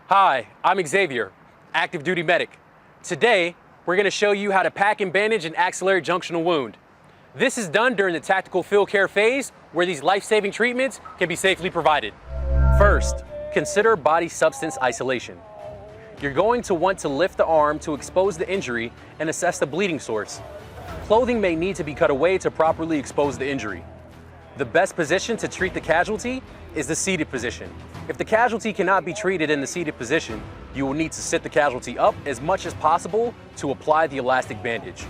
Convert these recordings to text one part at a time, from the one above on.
Hi, I'm Xavier, active duty medic. Today, we're going to show you how to pack and bandage an axillary junctional wound. This is done during the tactical field care phase where these life-saving treatments can be safely provided. First, consider body substance isolation. You're going to want to lift the arm to expose the injury and assess the bleeding source. Clothing may need to be cut away to properly expose the injury. The best position to treat the casualty is the seated position. If the casualty cannot be treated in the seated position, you will need to sit the casualty up as much as possible to apply the elastic bandage.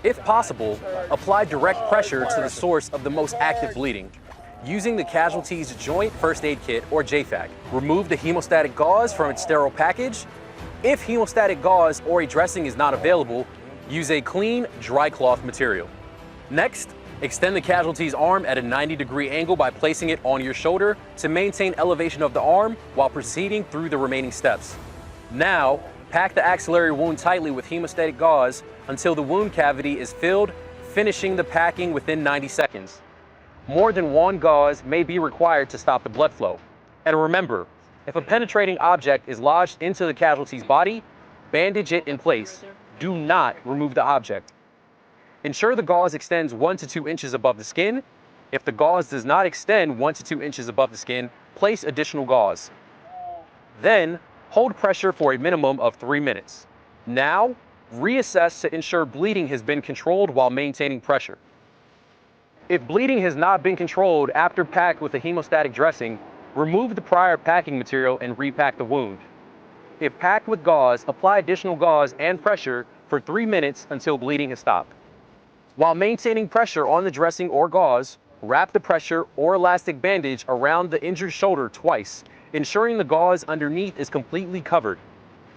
If possible, apply direct pressure to the source of the most active bleeding. Using the casualty's joint first aid kit or JFAC, remove the hemostatic gauze from its sterile package. If hemostatic gauze or a dressing is not available, use a clean, dry cloth material. Next, extend the casualty's arm at a 90-degree angle by placing it on your shoulder to maintain elevation of the arm while proceeding through the remaining steps. Now, pack the axillary wound tightly with hemostatic gauze until the wound cavity is filled, finishing the packing within 90 seconds. More than one gauze may be required to stop the blood flow. And remember, if a penetrating object is lodged into the casualty's body, bandage it in place. Do not remove the object. Ensure the gauze extends 1 to 2 inches above the skin. If the gauze does not extend 1 to 2 inches above the skin, place additional gauze. Then, hold pressure for a minimum of 3 minutes. Now, reassess to ensure bleeding has been controlled while maintaining pressure. If bleeding has not been controlled after packed with a hemostatic dressing, remove the prior packing material and repack the wound. If packed with gauze, apply additional gauze and pressure for 3 minutes until bleeding has stopped. While maintaining pressure on the dressing or gauze, wrap the pressure or elastic bandage around the injured shoulder twice, ensuring the gauze underneath is completely covered.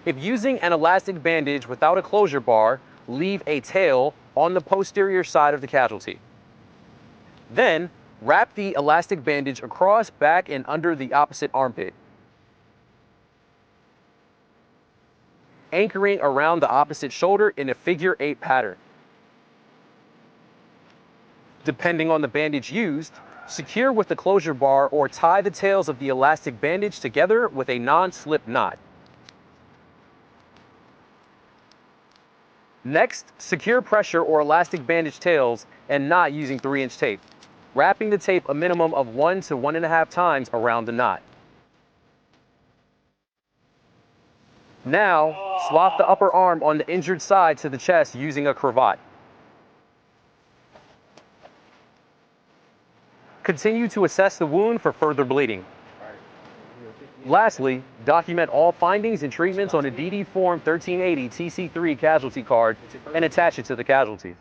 If using an elastic bandage without a closure bar, leave a tail on the posterior side of the casualty. Then, wrap the elastic bandage across, back, and under the opposite armpit, anchoring around the opposite shoulder in a figure 8 pattern. Depending on the bandage used, secure with the closure bar or tie the tails of the elastic bandage together with a non-slip knot. Next, secure pressure or elastic bandage tails and knot using 3-inch tape, wrapping the tape a minimum of 1 to 1.5 times around the knot. Now, swap the upper arm on the injured side to the chest using a cravat. Continue to assess the wound for further bleeding. Lastly, document all findings and treatments on a DD Form 1380 TC3 casualty card and attach it to the casualties.